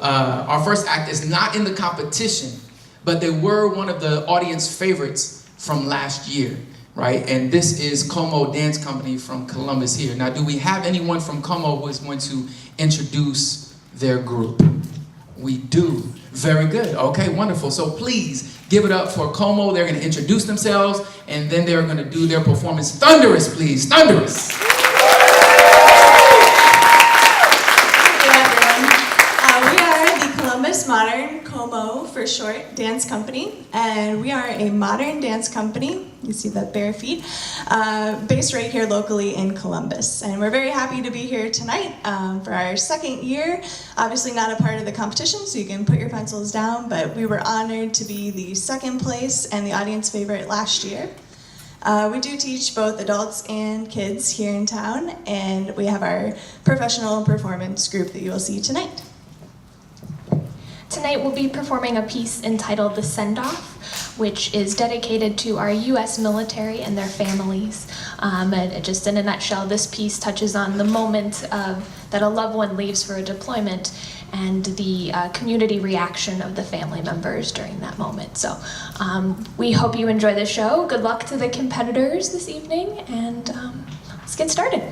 Our first act is not in the competition, but they were one of the audience favorites from last year, right? And this is Como Dance Company from Columbus here. Now, do we have anyone from Como who is going to introduce their group? We do. Very good. Okay, wonderful. So please give it up for Como. They're going to introduce themselves, and then they're going to do their performance. Thunderous, please. Thunderous. Modern, Como for short, dance company, and we are a modern dance company, you see the bare feet, based right here locally in Columbus. And we're very happy to be here tonight for our second year. Obviously not a part of the competition, so you can put your pencils down, but we were honored to be the second place and the audience favorite last year. We do teach both adults and kids here in town, and we have our professional performance group that you will see tonight. Tonight we'll be performing a piece entitled The Send-Off, which is dedicated to our U.S. military and their families. And just in a nutshell, this piece touches on the moment that a loved one leaves for a deployment and the community reaction of the family members during that moment. So we hope you enjoy the show. Good luck to the competitors this evening, and let's get started.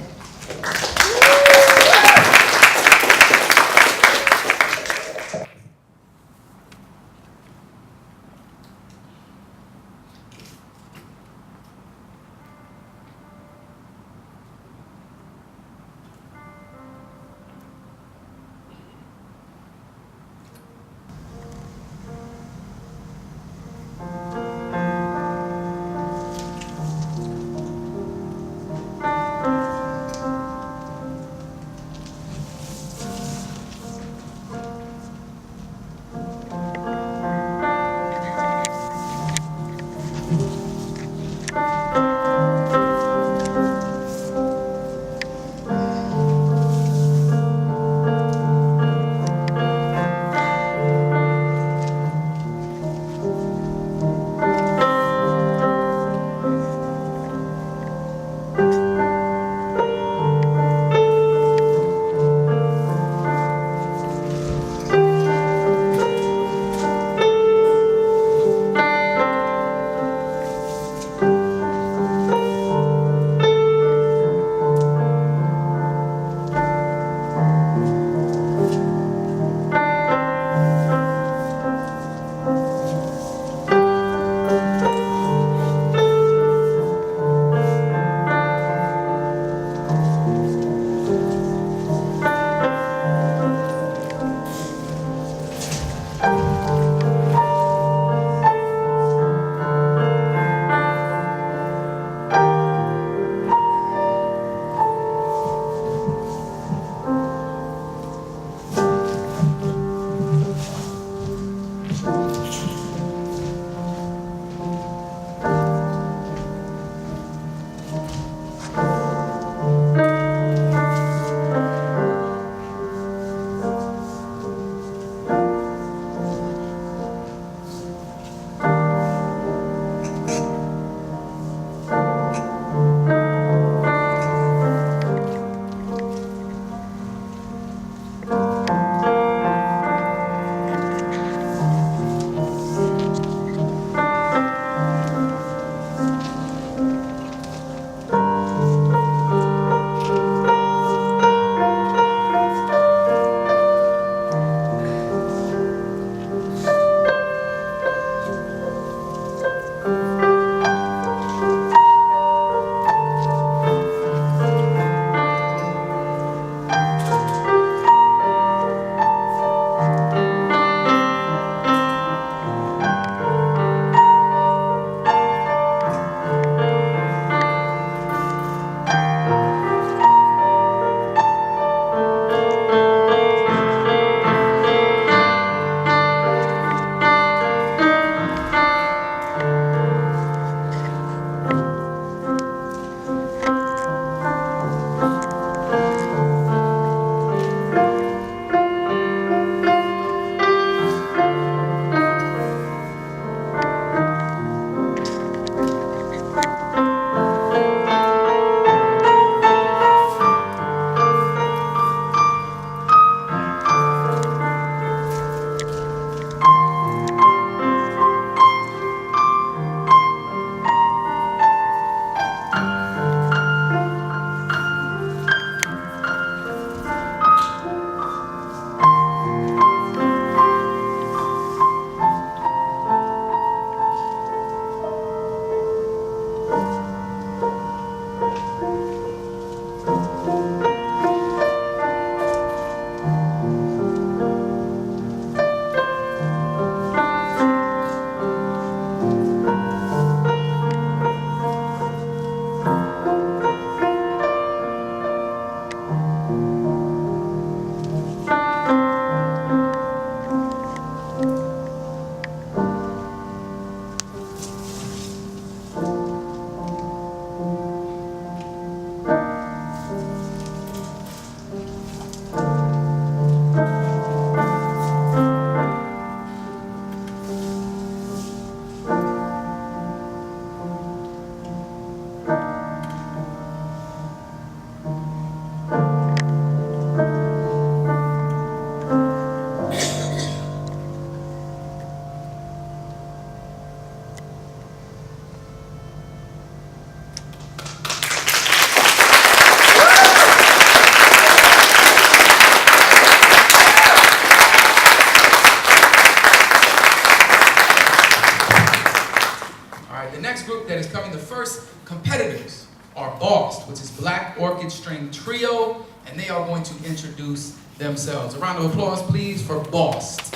becoming the first competitors are Bossed, which is Black Orchid String Trio, and they are going to introduce themselves. A round of applause, please, for Bossed.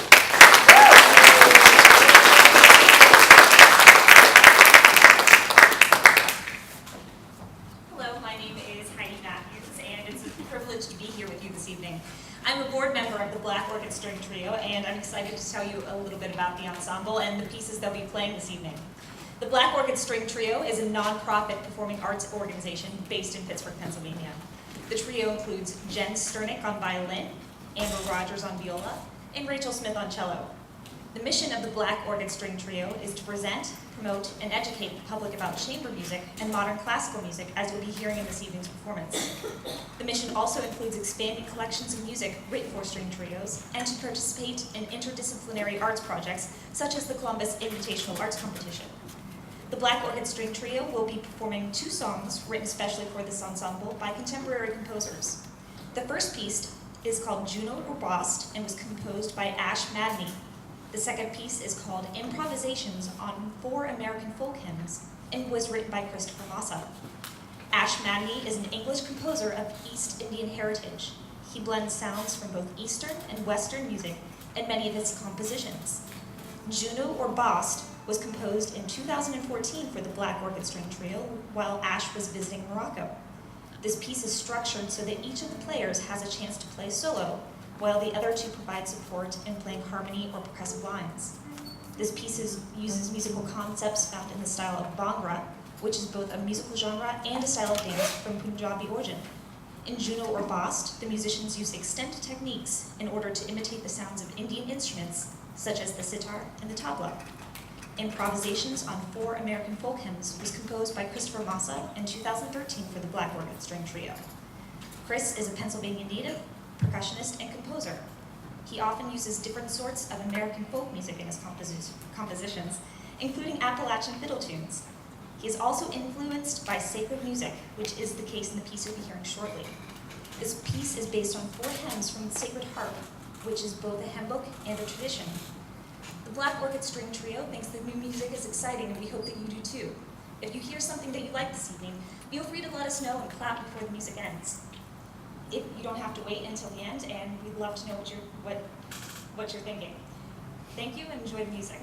Hello, my name is Heidi Matthews, and it's a privilege to be here with you this evening. I'm a board member of the Black Orchid String Trio, and I'm excited to tell you a little bit about the ensemble and the pieces they'll be playing this evening. The Black Orchid String Trio is a non-profit performing arts organization based in Pittsburgh, Pennsylvania. The trio includes Jen Sternick on violin, Amber Rogers on viola, and Rachel Smith on cello. The mission of the Black Orchid String Trio is to present, promote, and educate the public about chamber music and modern classical music, as you'll be hearing in this evening's performance. The mission also includes expanding collections of music written for string trios and to participate in interdisciplinary arts projects such as the Columbus Invitational Arts Competition. The Black Orchid String Trio will be performing 2 songs written especially for this ensemble by contemporary composers. The first piece is called Juno or Bossed and was composed by Ash Madney. The second piece is called Improvisations on 4 American Folk Hymns and was written by Christopher Massa. Ash Madney is an English composer of East Indian heritage. He blends sounds from both Eastern and Western music in many of his compositions. Juno or Bossed was composed in 2014 for the Black Orchid String Trio while Ash was visiting Morocco. This piece is structured so that each of the players has a chance to play solo, while the other 2 provide support in playing harmony or percussive lines. This piece uses musical concepts found in the style of Bhangra, which is both a musical genre and a style of dance from Punjabi origin. In Juno or Bossed, the musicians use extended techniques in order to imitate the sounds of Indian instruments, such as the sitar and the tabla. Improvisations on 4 American Folk Hymns was composed by Christopher Massa in 2013 for the Black Orchid String Trio. Chris is a Pennsylvania native, percussionist, and composer. He often uses different sorts of American folk music in his compositions, including Appalachian fiddle tunes. He is also influenced by sacred music, which is the case in the piece you'll be hearing shortly. This piece is based on 4 hymns from the Sacred Harp, which is both a hymn book and a tradition. The Black Orchid String Trio thinks that new music is exciting, and we hope that you do too. If you hear something that you like this evening, feel free to let us know and clap before the music ends. You don't have to wait until the end, and we'd love to know what you're thinking. Thank you, and enjoy the music.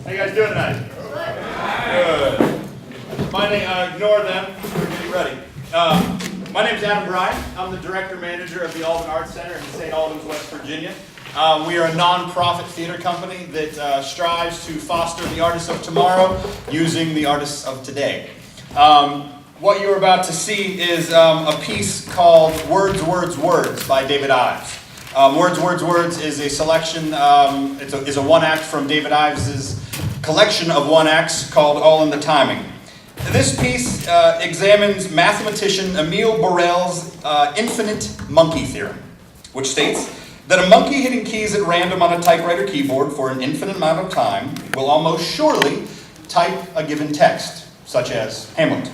How you guys doing tonight? Good. My name, ignore them. We're getting ready. My name is Adam Bryan. I'm the director manager of the Alban Arts Center in St. Albans, West Virginia. We are a non-profit theater company that strives to foster the artists of tomorrow using the artists of today. What you're about to see is a piece called Words, Words, Words by David Ives. Words, Words, Words is a selection, is a one-act from David Ives' collection of one-acts called All in the Timing. This piece examines mathematician Emile Borel's infinite monkey theorem, which states that a monkey hitting keys at random on a typewriter keyboard for an infinite amount of time will almost surely type a given text, such as Hamlet.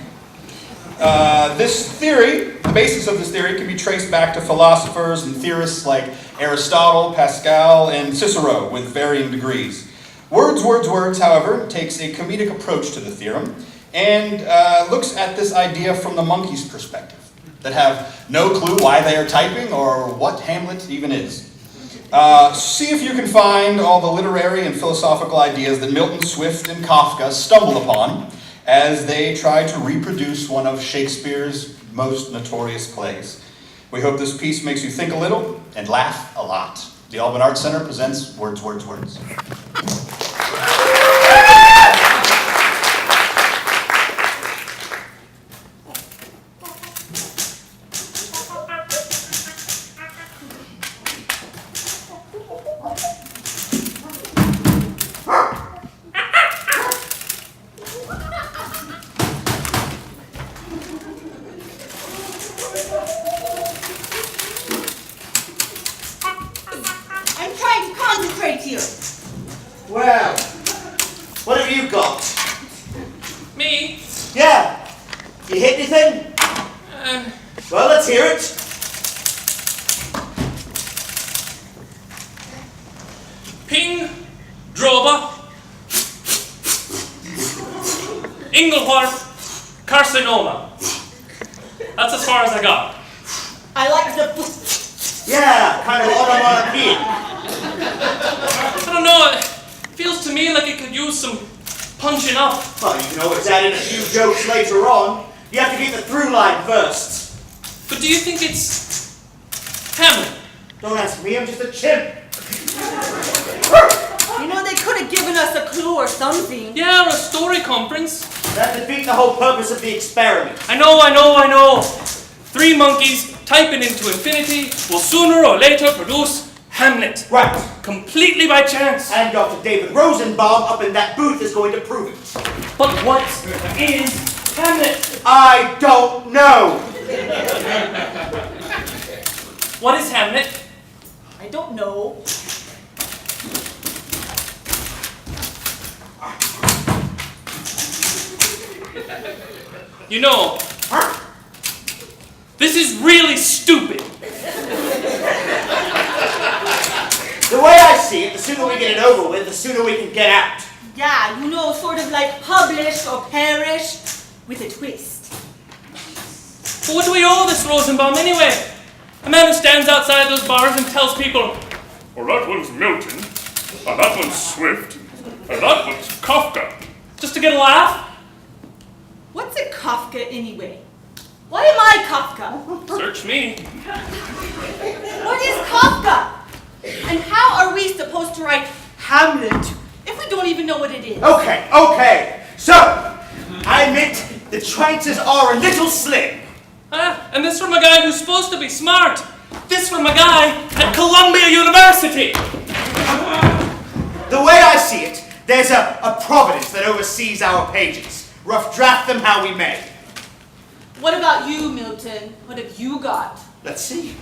This theory, the basis of this theory, can be traced back to philosophers and theorists like Aristotle, Pascal, and Cicero with varying degrees. Words, Words, Words, however, takes a comedic approach to the theorem and looks at this idea from the monkey's perspective, that have no clue why they are typing or what Hamlet even is. See if you can find all the literary and philosophical ideas that Milton, Swift, and Kafka stumble upon as they try to reproduce one of Shakespeare's most notorious plays. We hope this piece makes you think a little and laugh a lot. The Alban Arts Center presents Words, Words, Words. Well, what have you got? Me? Yeah. You hit anything? Well, let's hear it. Ping, Droba, Engelhart, carcinoma. That's as far as I got. I like the... Yeah, kind of onomatopoeia. I don't know, it feels to me like it could use some punching up. Well, you can always add in a few jokes later on. You have to get the through line first. But do you think it's Hamlet? Don't ask me, I'm just a chimp. You know, they could have given us a clue or something. Yeah, or a story conference. That defeats the whole purpose of the experiment. I know. 3 monkeys typing into infinity will sooner or later produce Hamlet. Right. Completely by chance. And Dr. David Rosenbaum up in that booth is going to prove it. But what is Hamlet? I don't know. What is Hamlet? I don't know. You know, this is really stupid. The way I see it, the sooner we get it over with, the sooner we can get out. Yeah, you know, sort of like publish or perish with a twist. But what do we owe this Rosenbaum anyway? A man who stands outside those bars and tells people, well, that one's Milton, and that one's Swift, and that one's Kafka. Just to get a laugh? What's a Kafka anyway? Why am I Kafka? Search me. What is Kafka? And how are we supposed to write Hamlet if we don't even know what it is? Okay. So, I admit the chances are a little slim. And this from a guy who's supposed to be smart. This from a guy at Columbia University. The way I see it, there's a providence that oversees our pages. Rough draft them how we may. What about you, Milton? What have you got? Let's see.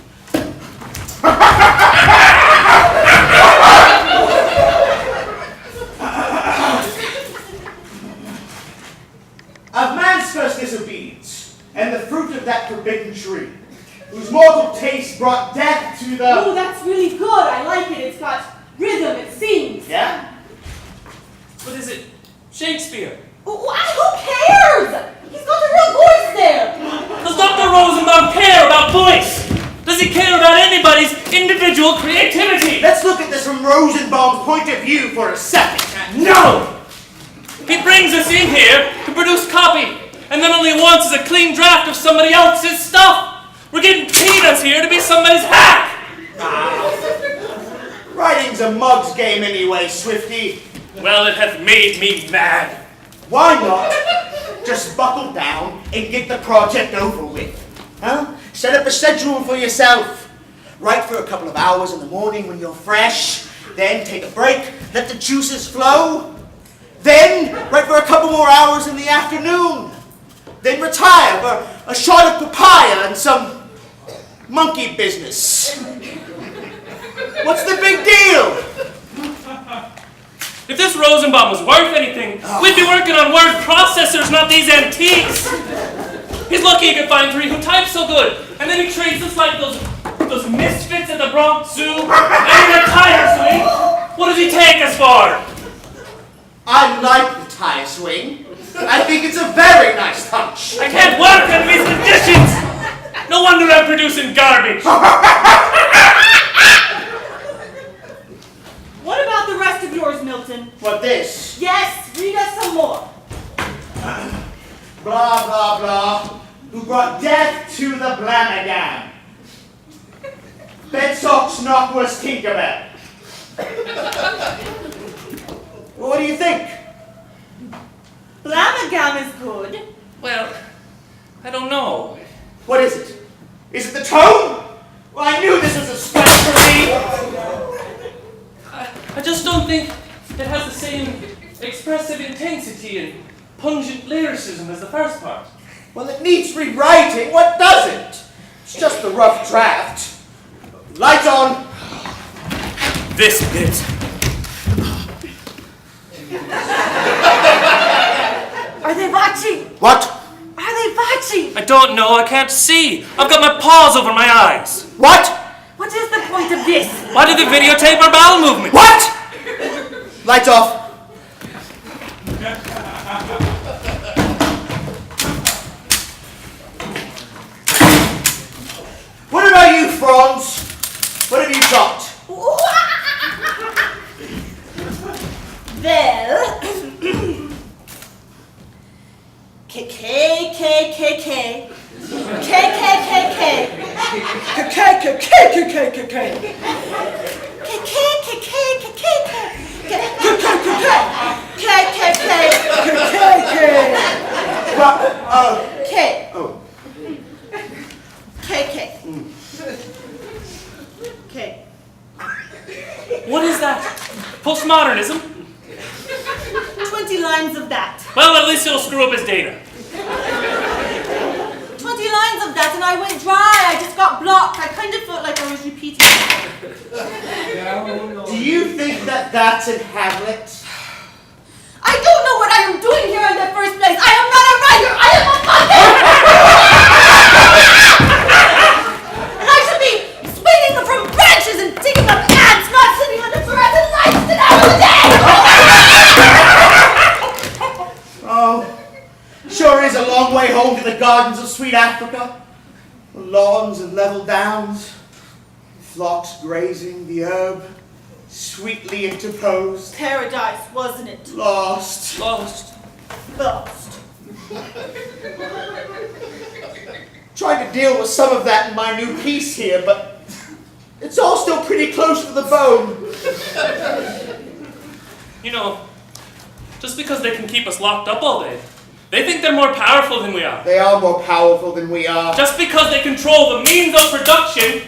Of man's first disobedience, and the fruit of that forbidden tree, whose mortal taste brought death to the... Oh, that's really good. I like it. It's got rhythm. It sings. Yeah? What is it? Shakespeare. Who cares? He's got a real voice there. Does Dr. Rosenbaum care about voice? Does he care about anybody's individual creativity? Let's look at this from Rosenbaum's point of view for a second. No! He brings us in here to produce copy, and then all he wants is a clean draft of somebody else's stuff. We're getting peanuts here to be somebody's hack. Writing's a mug's game anyway, Swifty. Well, it hath made me mad. Why not just buckle down and get the project over with? Huh? Set up a schedule for yourself. Write for a couple of hours in the morning when you're fresh. Then take a break, let the juices flow. Then write for a couple more hours in the afternoon. Then retire for a shot of papaya and some monkey business. What's the big deal? If this Rosenbaum was worth anything, we'd be working on word processors, not these antiques. He's lucky he could find three who type so good, and then he treats us like those misfits at the Bronx Zoo. And the tire swing. What does he take us for? I like the tire swing. I think it's a very nice touch. I can't work under these conditions. No wonder I'm producing garbage. What about the rest of yours, Milton? What this? Yes, read us some more. Blah, blah, blah. Who brought death to the Blamagam. Bedsocks Knockworth Tinkerbell. Well, what do you think? Blamagam is good. Well, I don't know. What is it? Is it the tone? Well, I knew this was a stretch for me. I just don't think it has the same expressive intensity and pungent lyricism as the first part. Well, it needs rewriting. What doesn't? It's just a rough draft. Lights on. This bit. Are they watching? What? Are they watching? I don't know, I can't see. I've got my paws over my eyes. What? What is the point of this? Why did they videotape our bowel movement? What? Lights off. What about you, Franz? What have you got? Well, K-K-K-K-K. K-K-K-K. K-K-K-K-K-K. K. Oh. K. K. What is that? Postmodernism? 20 lines of that. Well, at least it'll screw up his data. 20 lines of that and I went dry. I just got blocked. I kind of felt like I was repeating. Do you think that that's in Hamlet? I don't know what I am doing here in the first place. I am not a writer. I am a puppet. And I should be swinging from branches and digging up ants, not sitting on the fluorescent lights an hour a day. Oh, sure is a long way home to the gardens of sweet Africa. The lawns and level downs, flocks grazing the herb, sweetly interposed. Paradise, wasn't it? Lost. Lost. Trying to deal with some of that in my new piece here, but it's all still pretty close to the bone. You know, just because they can keep us locked up all day, they think they're more powerful than we are. They are more powerful than we are. Just because they control the means of production,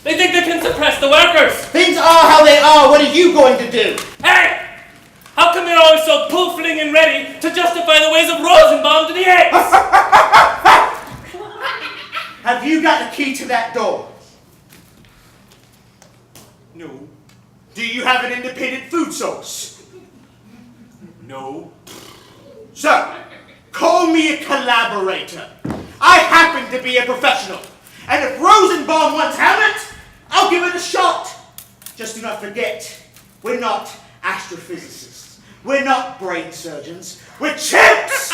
they think they can suppress the workers. Things are how they are. What are you going to do? Hey! How come you're always so poofling and ready to justify the ways of Rosenbaum to the apes? Have you got the key to that door? No. Do you have an independent food source? No. So, call me a collaborator. I happen to be a professional. And if Rosenbaum wants Hamlet, I'll give it a shot. Just do not forget, we're not astrophysicists. We're not brain surgeons. We're chimps!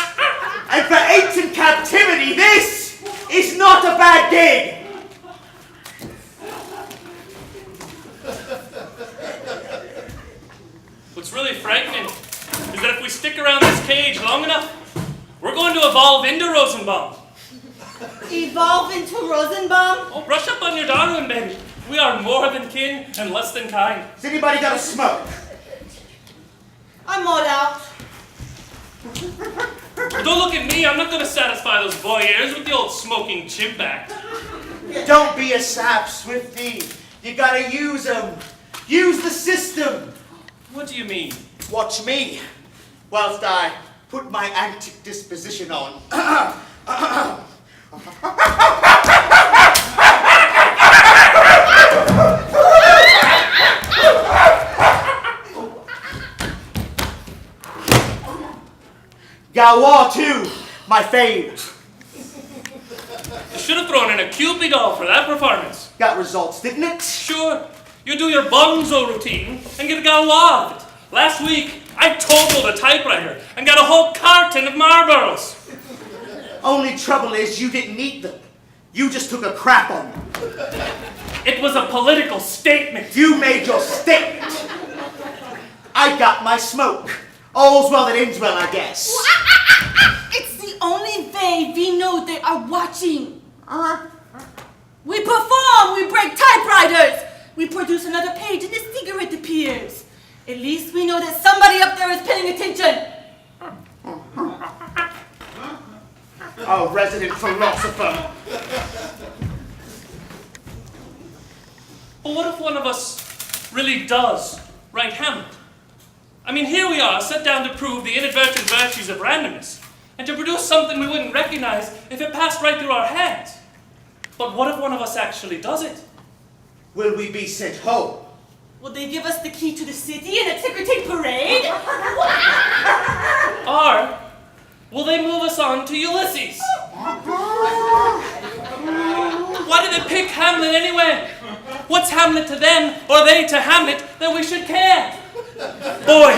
And for apes in captivity, this is not a bad gig. What's really frightening is that if we stick around this cage long enough, we're going to evolve into Rosenbaum. Evolve into Rosenbaum? Oh, brush up on your darling, baby. We are more than kin and less than kind. Has anybody got a smoke? I'm all out. Don't look at me. I'm not going to satisfy those voyeurs with the old smoking chimp act. Don't be a sap, Swifty. You gotta use them. Use the system. What do you mean? Watch me whilst I put my antic disposition on. Galois too, my fave. You should have thrown in a Cupid doll for that performance. Got results, didn't it? Sure, you do your bonzo routine and get a Galois of it. Last week, I totaled a typewriter and got a whole carton of Marlboros. Only trouble is you didn't eat them. You just took a crap on them. It was a political statement. You made your statement. I got my smoke. All's well that ends well, I guess. It's the only way we know they are watching. We perform, we break typewriters, we produce another page and a cigarette appears. At least we know that somebody up there is paying attention. Oh, resident philosopher. But what if one of us really does write Hamlet? I mean, here we are, set down to prove the inadvertent virtues of randomness, and to produce something we wouldn't recognize if it passed right through our hands. But what if one of us actually does it? Will we be sent home? Will they give us the key to the city in a ticker-tape parade? Or will they move us on to Ulysses? Why did they pick Hamlet anyway? What's Hamlet to them, or they to Hamlet, that we should care? Boy,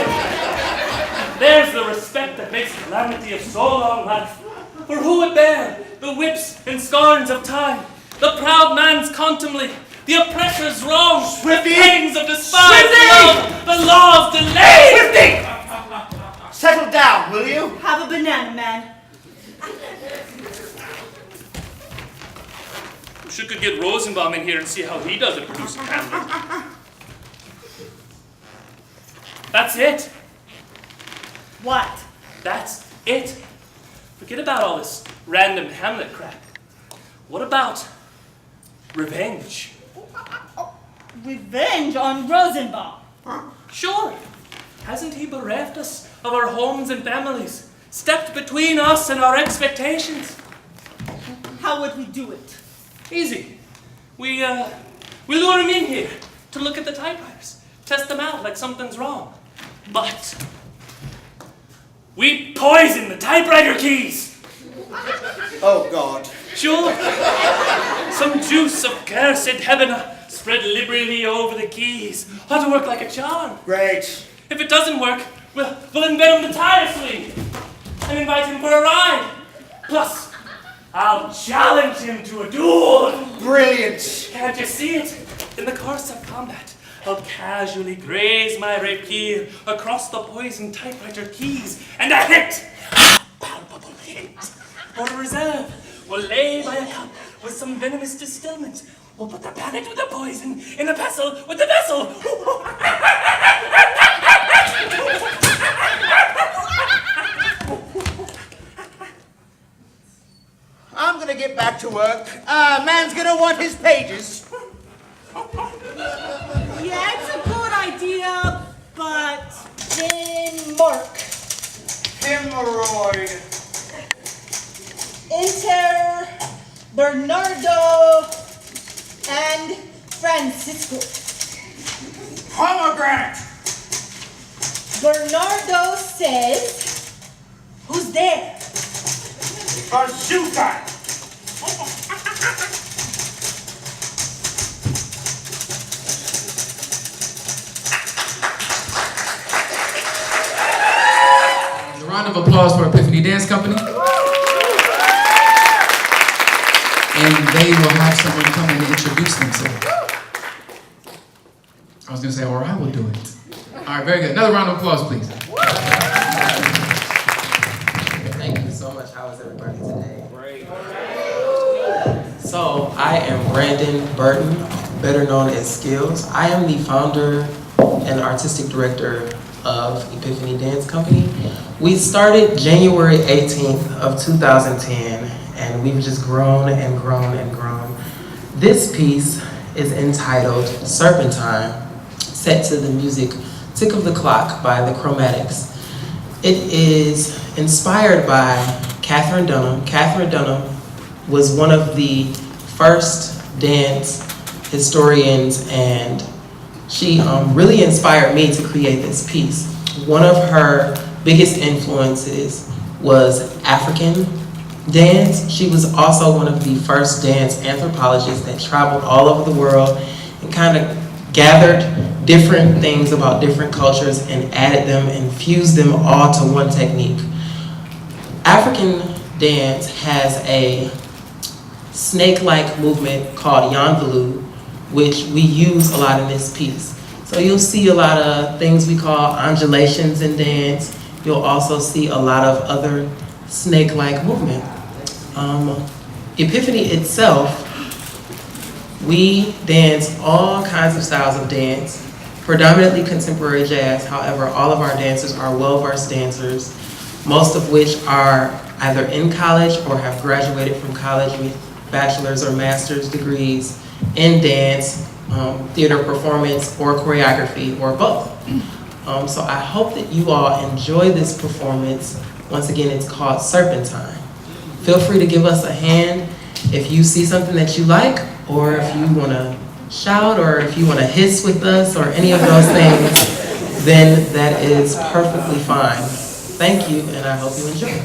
there's the respect that makes calamity of so long life. For who would bear the whips and scorns of time, the proud man's contumely, the oppressor's wrong, Swifty! the pangs of despised Swifty! love, the law of delay? Swifty! Settle down, will you? Have a banana, man. We could get Rosenbaum in here and see how he does at producing Hamlet. That's it. What? That's it. Forget about all this random Hamlet crap. What about revenge? Revenge on Rosenbaum. Sure. Hasn't he bereft us of our homes and families? Stepped between us and our expectations? How would we do it? Easy. We lure him in here to look at the typewriters. Test them out like something's wrong. But we poison the typewriter keys. Oh, God. Sure. Some juice of cursed heaven spread liberally over the keys. Ought to work like a charm. Great. If it doesn't work, we'll embed him the tire swing and invite him for a ride. Plus, I'll challenge him to a duel. Brilliant. Can't you see it? In the course of combat, I'll casually graze my rapier across the poisoned typewriter keys, and a hit! A palpable hit! For a reserve, we'll lay by a cup with some venomous distilment. We'll put the planet with the poison in the vessel with the vessel. I'm gonna get back to work. Man's gonna want his pages. Yeah, it's a good idea, but then Mark. Hemorrhoid. Enter Bernardo and Francisco. Pomegranate. Bernardo says, who's there? Bazooka. A round of applause for Epiphany Dance Company. And they will have someone come and introduce themselves. I was going to say, or I will do it. All right, very good. Another round of applause, please. Thank you so much. How is everybody today? Great. So I am Brandon Burton, better known as Skills. I am the founder and artistic director of Epiphany Dance Company. We started January 18th of 2010, and we've just grown and grown and grown. This piece is entitled Serpentine, set to the music Tick of the Clock by the Chromatics. It is inspired by Catherine Dunham. Catherine Dunham was one of the first dance historians, and she really inspired me to create this piece. One of her biggest influences was African dance. She was also one of the first dance anthropologists that traveled all over the world and kind of gathered different things about different cultures and added them and fused them all to one technique. African dance has a snake-like movement called Yanvalu, which we use a lot in this piece. So you'll see a lot of things we call undulations in dance. You'll also see a lot of other snake-like movement. Epiphany itself, we dance all kinds of styles of dance, predominantly contemporary jazz. However, all of our dancers are well-versed dancers, most of which are either in college or have graduated from college with bachelor's or master's degrees in dance, theater performance, or choreography, or both. So I hope that you all enjoy this performance. Once again, it's called Serpentine. Feel free to give us a hand if you see something that you like, or if you want to shout, or if you want to hiss with us, or any of those things, then that is perfectly fine. Thank you, and I hope you enjoy.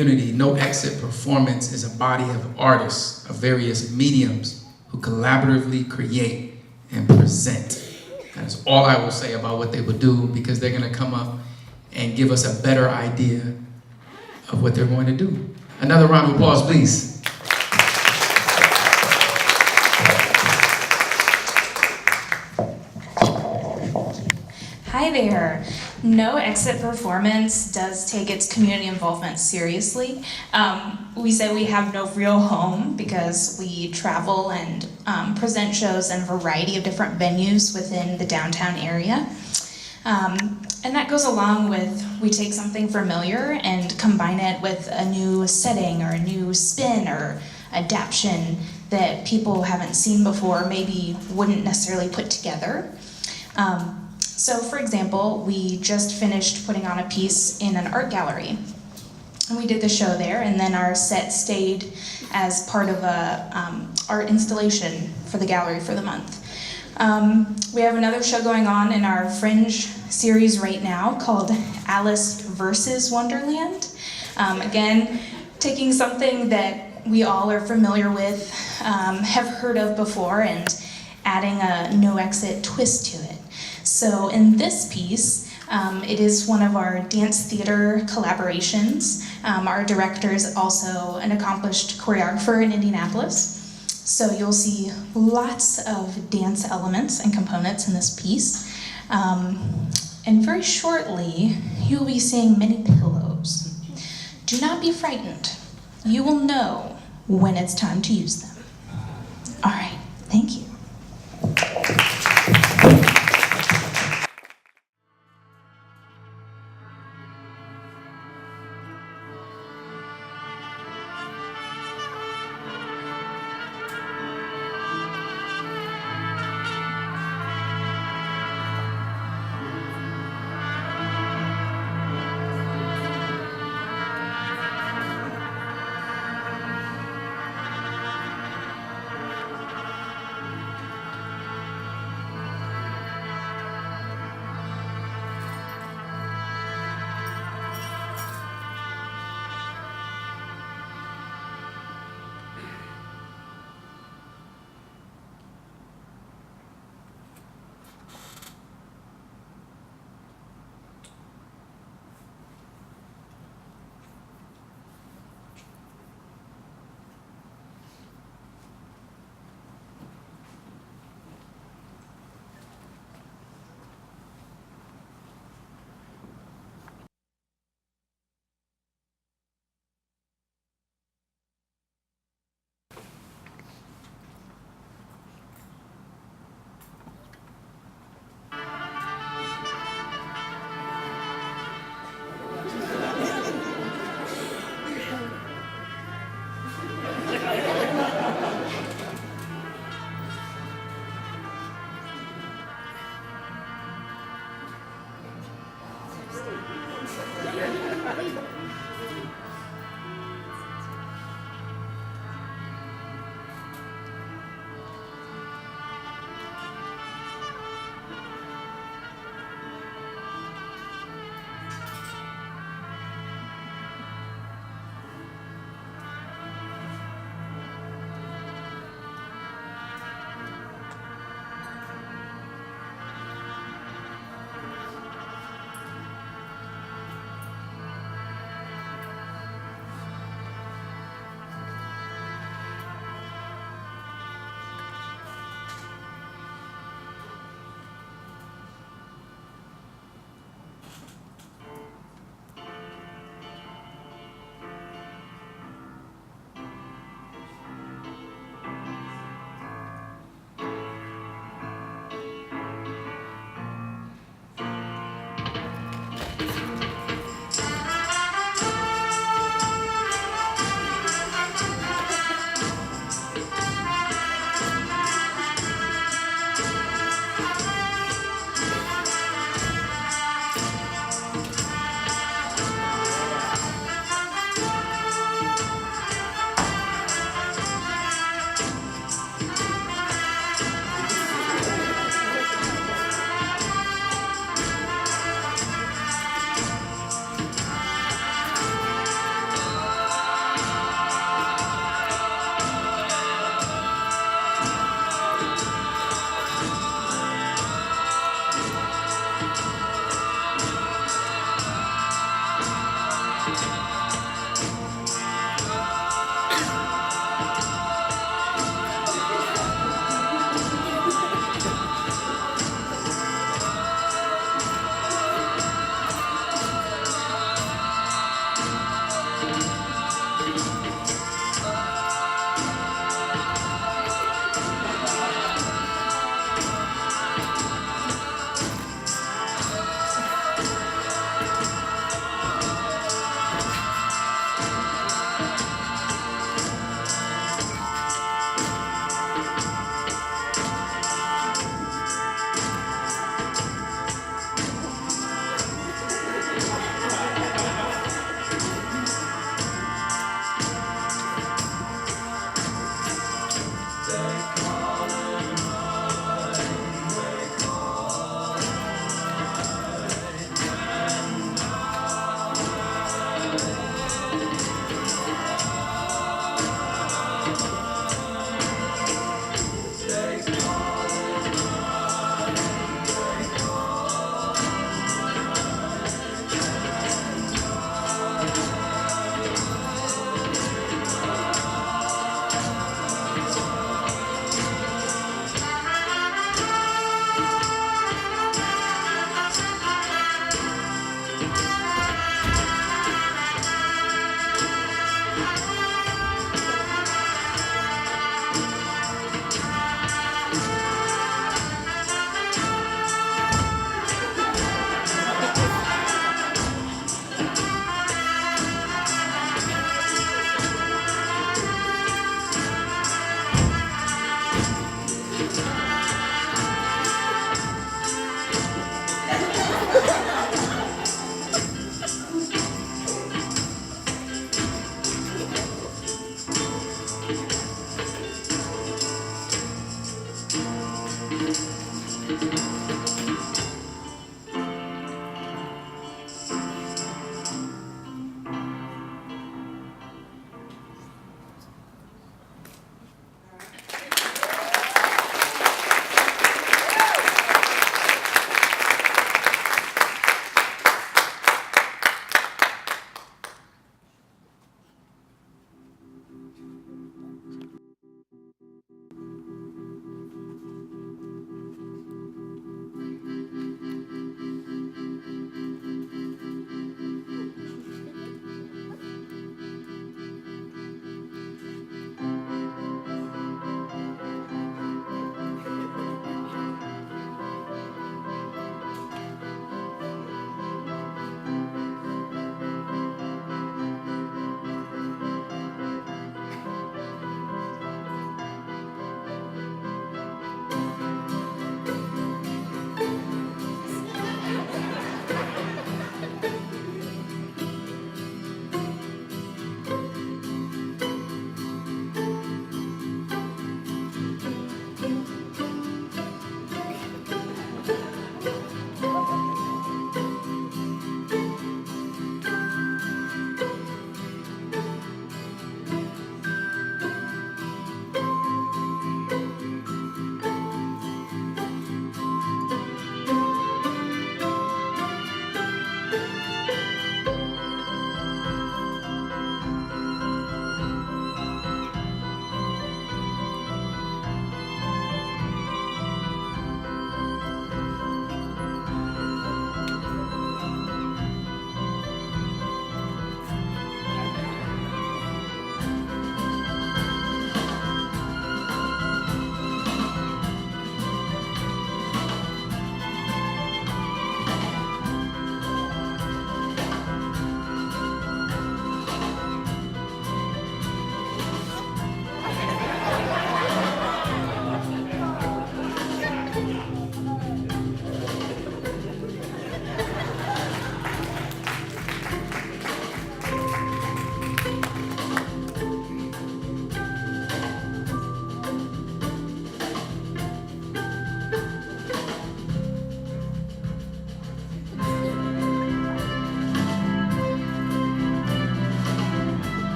community, NoExit Performance is a body of artists of various mediums who collaboratively create and present. That is all I will say about what they will do, because they're going to come up and give us a better idea of what they're going to do. Another round of applause, please. Hi there. NoExit Performance does take its community involvement seriously. We say we have no real home because we travel and present shows in a variety of different venues within the downtown area. And that goes along with, we take something familiar and combine it with a new setting or a new spin or adaptation that people haven't seen before, maybe wouldn't necessarily put together. So for example, we just finished putting on a piece in an art gallery. And we did the show there, and then our set stayed as part of a art installation for the gallery for the month. We have another show going on in our Fringe series right now called Alice versus Wonderland. Again, taking something that we all are familiar with, have heard of before, and adding a no-exit twist to it. So in this piece, it is one of our dance theater collaborations. Our director is also an accomplished choreographer in Indianapolis. So you'll see lots of dance elements and components in this piece. And very shortly, you'll be seeing many pillows. Do not be frightened. You will know when it's time to use them. All right, thank you.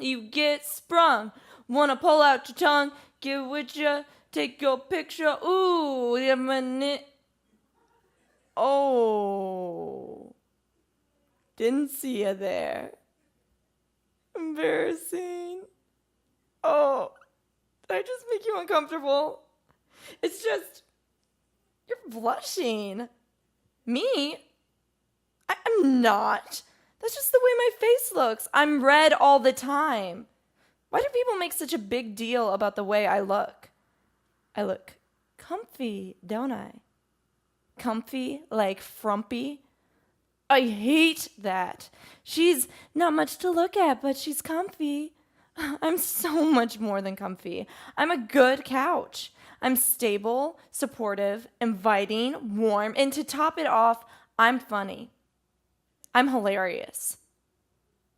You get sprung. Wanna pull out your tongue, get with ya, take your picture. Ooh, a minute. Oh, didn't see you there. Embarrassing. Oh, did I just make you uncomfortable? It's just, you're blushing. Me? I'm not. That's just the way my face looks. I'm red all the time. Why do people make such a big deal about the way I look? I look comfy, don't I? Comfy, like frumpy. I hate that. She's not much to look at, but she's comfy. I'm so much more than comfy. I'm a good couch. I'm stable, supportive, inviting, warm, and to top it off, I'm funny. I'm hilarious.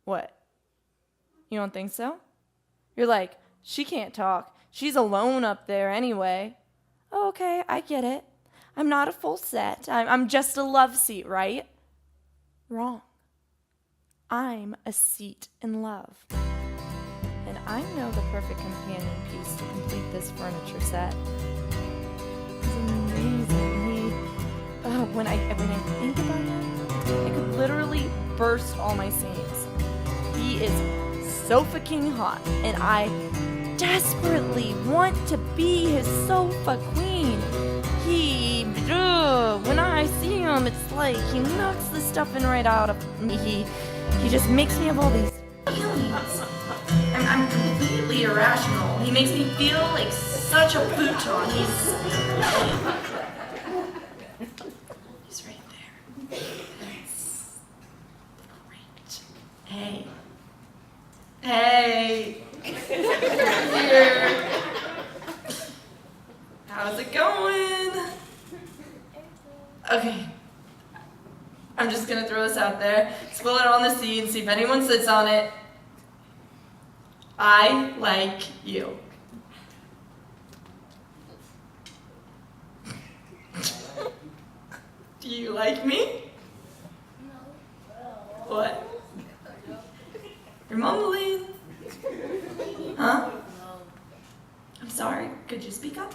What? You don't think so? You're like, she can't talk. She's alone up there anyway. Oh, okay, I get it. I'm not a full set. I'm just a love seat, right? Wrong. I'm a seat in love. And I know the perfect companion piece to complete this furniture set. He's amazing. When I think about him, I could literally burst all my seams. He is so fucking hot, and I desperately want to be his sofa queen. When I see him, it's like he knocks the stuffing right out of me. He just makes me have all these feelings. I'm completely irrational. He makes me feel like such a futon. He's right there. That's great. Hey. Hey. Here. How's it going? Okay. I'm just gonna throw this out there. Spill it on the seat and see if anyone sits on it. I like you. Do you like me? What? You're mumbling. Huh? I'm sorry. Could you speak up?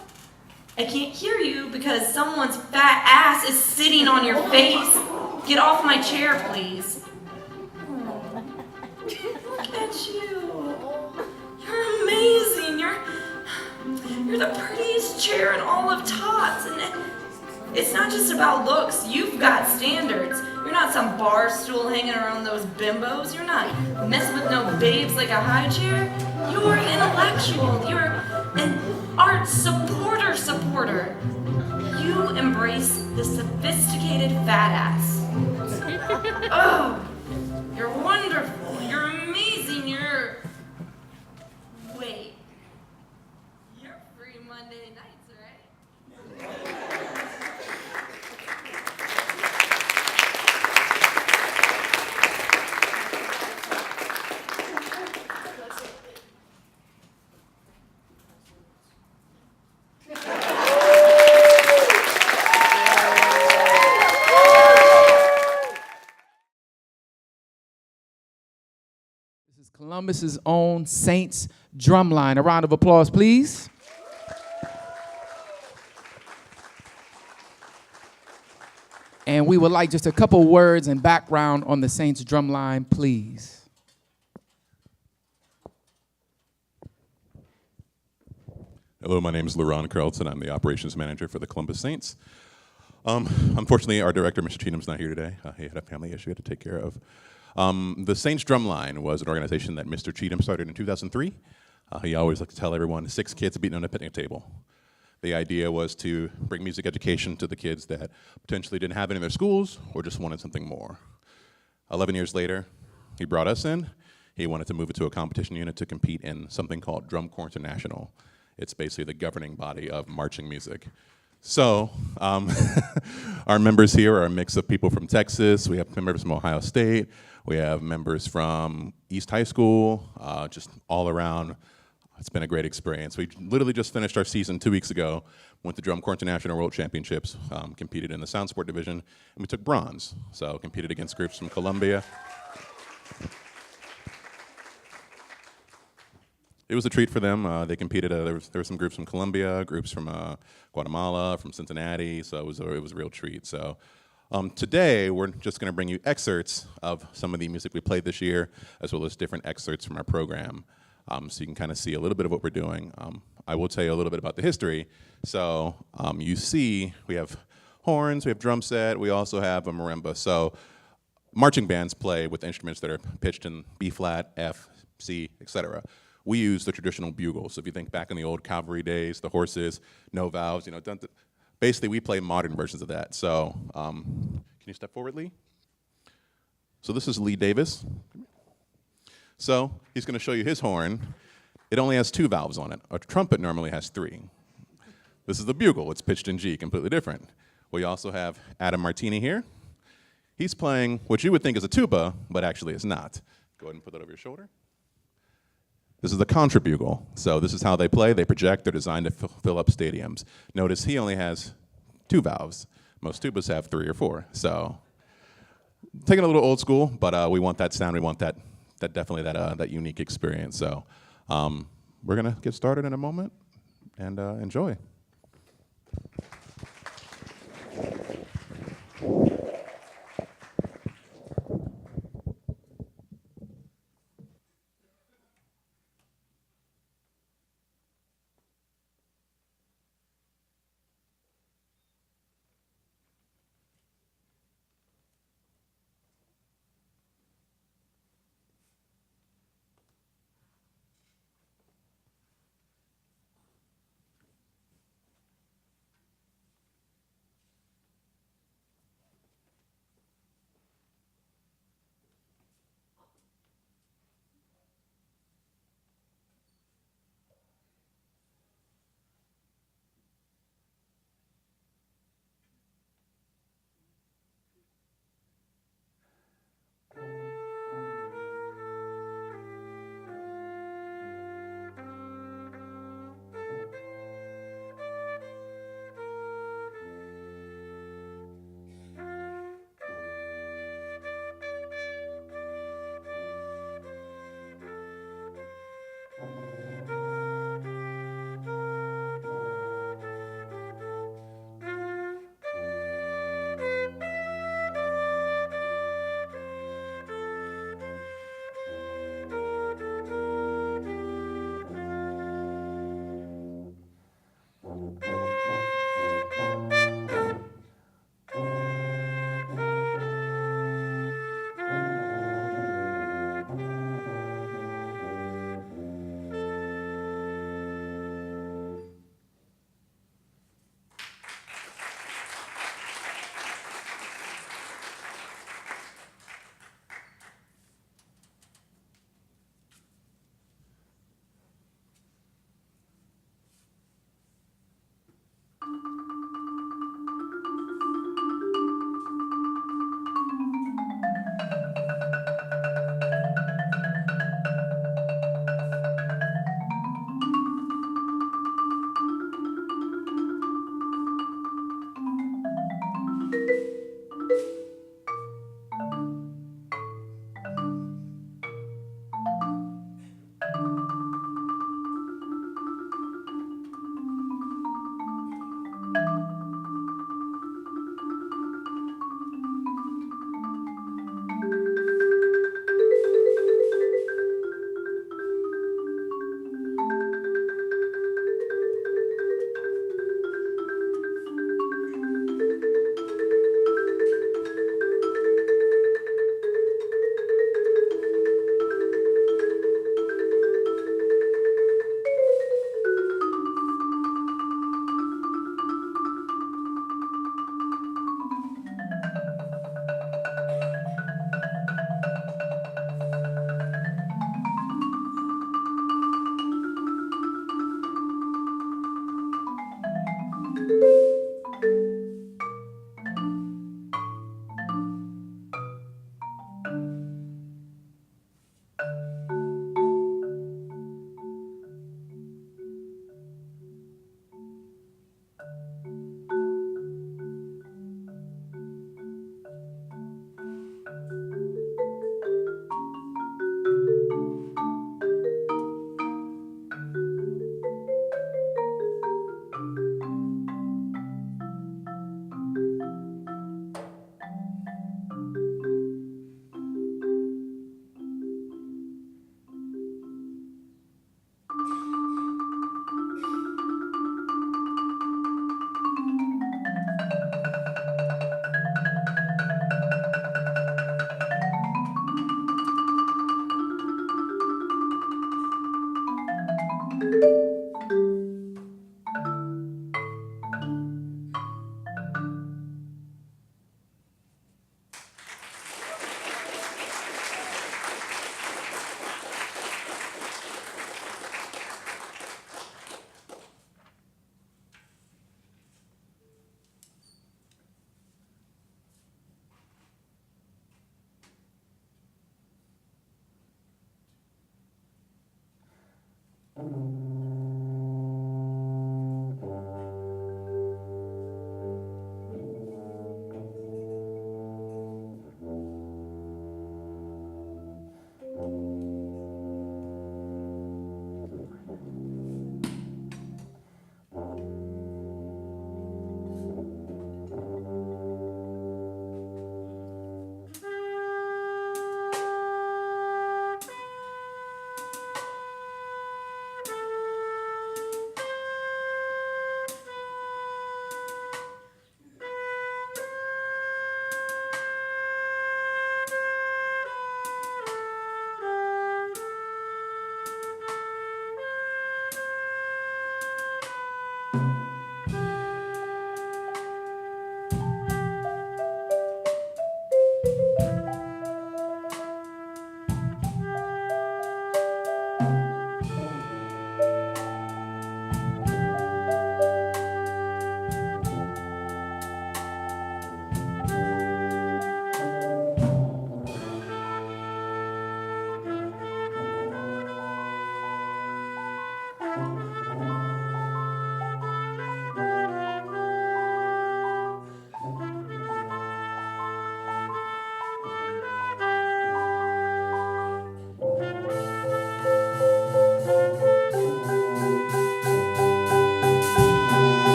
I can't hear you because someone's fat ass is sitting on your face. Get off my chair, please. Look at you. You're amazing. You're the prettiest chair in all of Tots. And it's not just about looks. You've got standards. You're not some bar stool hanging around those bimbos. You're not messing with no babes like a high chair. You're intellectual. You're an art supporter. You embrace the sophisticated fat ass. Oh, you're wonderful. You're amazing. Wait. You're free Monday nights, right? Columbus's own Saints Drumline. A round of applause, please. And we would like just a couple words and background on the Saints Drumline, please. Hello, my name is LaRon Carlton. I'm the operations manager for the Columbus Saints. Unfortunately, our director, Mr. Cheatham's not here today. He had a family issue he had to take care of. The Saints Drumline was an organization that Mr. Cheatham started in 2003. He always liked to tell everyone, 6 kids beating on a picnic table. The idea was to bring music education to the kids that potentially didn't have it in their schools or just wanted something more. 11 years later, he brought us in. He wanted to move it to a competition unit to compete in something called Drum Corps International. It's basically the governing body of marching music. So, our members here are a mix of people from Texas. We have members from Ohio State. We have members from East High School, just all around. It's been a great experience. We literally just finished our season 2 weeks ago, went to Drum Corps International World Championships, competed in the sound sport division, and we took bronze. So competed against groups from Colombia. It was a treat for them. They competed. There were some groups from Colombia, groups from Guatemala, from Cincinnati. So it was a real treat. So today we're just going to bring you excerpts of some of the music we played this year, as well as different excerpts from our program, so you can kind of see a little bit of what we're doing. I will tell you a little bit about the history. So you see, we have horns, we have drum set, we also have a marimba. So marching bands play with instruments that are pitched in B flat, F, C, etc. We use the traditional bugle. So if you think back in the old cavalry days, the horses, no valves, basically we play modern versions of that. So can you step forward, Lee? So this is Lee Davis. So he's going to show you his horn. It only has 2 valves on it. A trumpet normally has 3. This is the bugle. It's pitched in G, completely different. We also have Adam Martini here. He's playing what you would think is a tuba, but actually it's not. Go ahead and put that over your shoulder. This is the contrabugle. So this is how they play. They project. They're designed to fill up stadiums. Notice he only has 2 valves. Most tubas have 3 or 4. So taking a little old school, but we want that sound. We want that definitely that unique experience. So we're gonna get started in a moment and enjoy.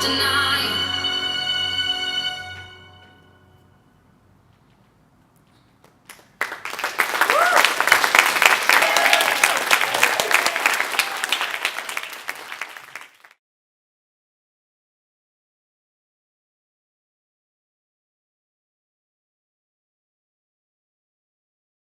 tonight.